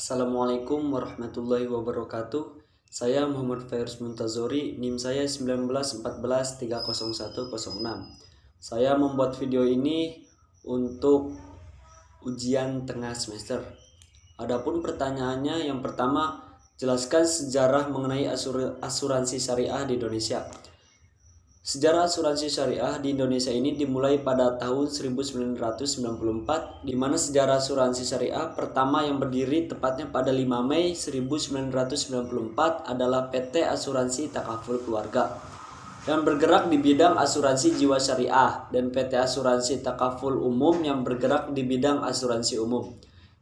Assalamualaikum warahmatullahi wabarakatuh. Saya Muhammad Fairuz Muntazori, NIM saya 1914301306. Saya membuat video ini untuk ujian tengah semester. Adapun pertanyaannya, yang pertama, jelaskan sejarah mengenai asuransi syariah di Indonesia. Sejarah asuransi syariah di Indonesia ini dimulai pada tahun 1994, di mana sejarah asuransi syariah pertama yang berdiri tepatnya pada 5 Mei 1994 adalah PT Asuransi Takaful Keluarga yang bergerak di bidang asuransi jiwa syariah, dan PT Asuransi Takaful Umum yang bergerak di bidang asuransi umum.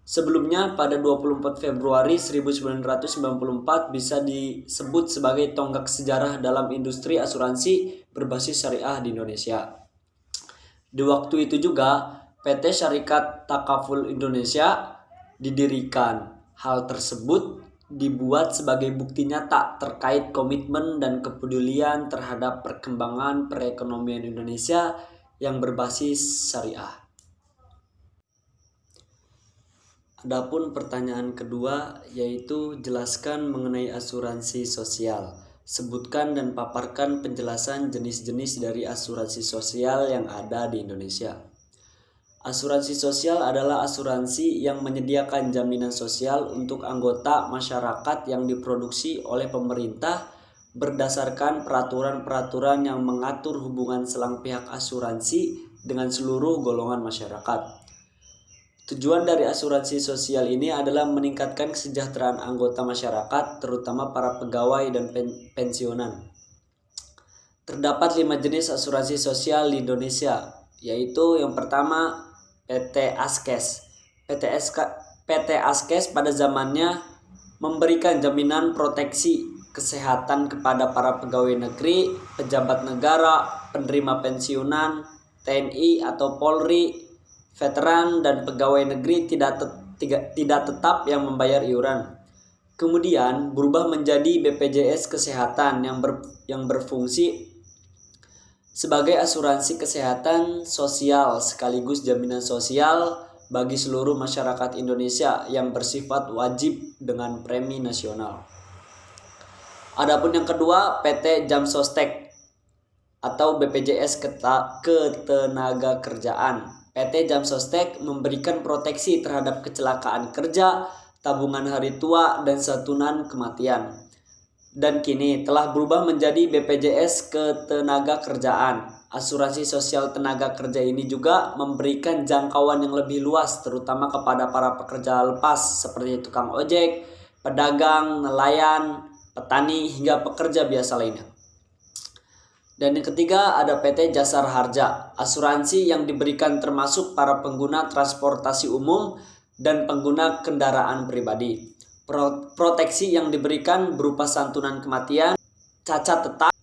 Sebelumnya, pada 24 Februari 1994 bisa disebut sebagai tonggak sejarah dalam industri asuransi berbasis syariah di Indonesia. Di waktu itu juga, PT Syarikat Takaful Indonesia didirikan. Hal tersebut dibuat sebagai bukti nyata terkait komitmen dan kepedulian terhadap perkembangan perekonomian Indonesia yang berbasis syariah. Adapun pertanyaan kedua, yaitu jelaskan mengenai asuransi sosial. Sebutkan dan paparkan penjelasan jenis-jenis dari asuransi sosial yang ada di Indonesia. Asuransi sosial adalah asuransi yang menyediakan jaminan sosial untuk anggota masyarakat yang diproduksi oleh pemerintah berdasarkan peraturan-peraturan yang mengatur hubungan selang pihak asuransi dengan seluruh golongan masyarakat. Tujuan dari asuransi sosial ini adalah meningkatkan kesejahteraan anggota masyarakat, terutama para pegawai dan pensiunan. Terdapat 5 jenis asuransi sosial di Indonesia, yaitu yang pertama PT Askes. PT Askes pada zamannya memberikan jaminan proteksi kesehatan kepada para pegawai negeri, pejabat negara, penerima pensiunan, TNI atau Polri, veteran dan pegawai negeri tidak tetap yang membayar iuran. Kemudian berubah menjadi BPJS Kesehatan yang berfungsi sebagai asuransi kesehatan sosial sekaligus jaminan sosial bagi seluruh masyarakat Indonesia yang bersifat wajib dengan premi nasional. Adapun yang kedua, PT Jamsostek atau BPJS Ketenagakerjaan. PT Jamsostek memberikan proteksi terhadap kecelakaan kerja, tabungan hari tua, dan santunan kematian. Dan kini telah berubah menjadi BPJS Ketenagakerjaan. Asuransi sosial tenaga kerja ini juga memberikan jangkauan yang lebih luas, terutama kepada para pekerja lepas seperti tukang ojek, pedagang, nelayan, petani, hingga pekerja biasa lainnya. Dan yang ketiga ada PT Jasara Harja, asuransi yang diberikan termasuk para pengguna transportasi umum dan pengguna kendaraan pribadi. Proteksi yang diberikan berupa santunan kematian, cacat tetap,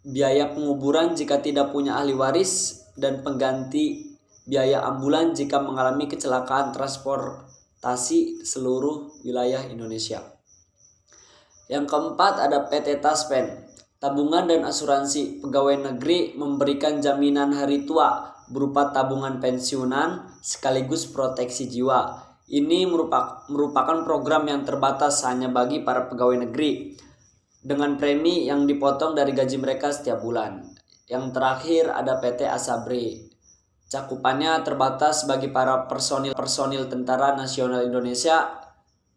biaya penguburan jika tidak punya ahli waris, dan pengganti biaya ambulan jika mengalami kecelakaan transportasi seluruh wilayah Indonesia. Yang keempat ada PT Taspen. Tabungan dan asuransi pegawai negeri memberikan jaminan hari tua berupa tabungan pensiunan sekaligus proteksi jiwa. Ini merupakan program yang terbatas hanya bagi para pegawai negeri dengan premi yang dipotong dari gaji mereka setiap bulan. Yang terakhir ada PT Asabri. Cakupannya terbatas bagi para personil Tentara Nasional Indonesia.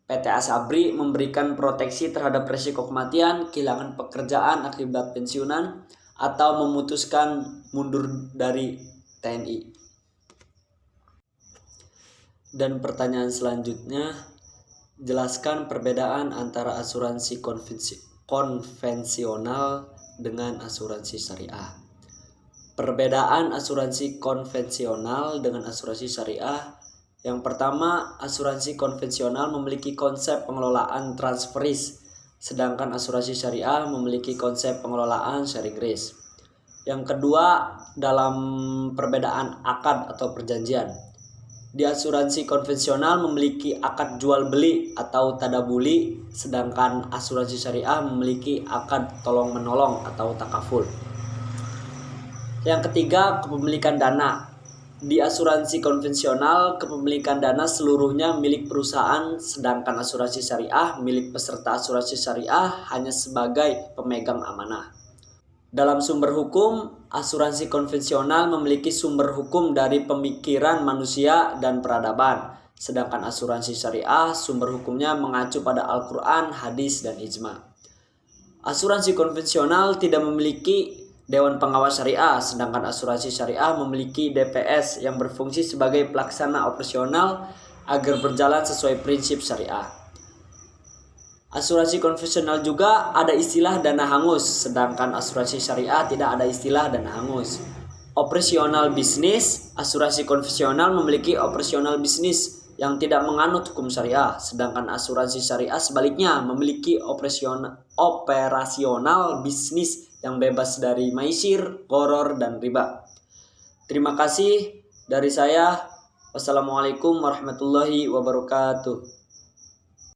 PT Asabri memberikan proteksi terhadap risiko kematian, kehilangan pekerjaan akibat pensiunan, atau memutuskan mundur dari TNI. Dan pertanyaan selanjutnya, jelaskan perbedaan antara asuransi konvensional dengan asuransi syariah. Perbedaan asuransi konvensional dengan asuransi syariah. Yang pertama, asuransi konvensional memiliki konsep pengelolaan transfer risk, sedangkan asuransi syariah memiliki konsep pengelolaan sharing risk. Yang kedua, dalam perbedaan akad atau perjanjian. Di asuransi konvensional memiliki akad jual beli atau tadabuli, sedangkan asuransi syariah memiliki akad tolong menolong atau takaful. Yang ketiga, kepemilikan dana. Di asuransi konvensional, kepemilikan dana seluruhnya milik perusahaan, sedangkan asuransi syariah milik peserta asuransi syariah hanya sebagai pemegang amanah. Dalam sumber hukum, asuransi konvensional memiliki sumber hukum dari pemikiran manusia dan peradaban, sedangkan asuransi syariah sumber hukumnya mengacu pada Al-Quran, hadis, dan ijma. Asuransi konvensional tidak memiliki Dewan Pengawas Syariah, sedangkan asuransi syariah memiliki DPS yang berfungsi sebagai pelaksana operasional agar berjalan sesuai prinsip syariah. Asuransi konvensional juga ada istilah dana hangus, sedangkan asuransi syariah tidak ada istilah dana hangus. Operasional bisnis, asuransi konvensional memiliki operasional bisnis yang tidak menganut hukum syariah, sedangkan asuransi syariah sebaliknya memiliki operasional bisnis yang bebas dari maisir, gharar, dan riba. Terima kasih dari saya. Wassalamualaikum warahmatullahi wabarakatuh.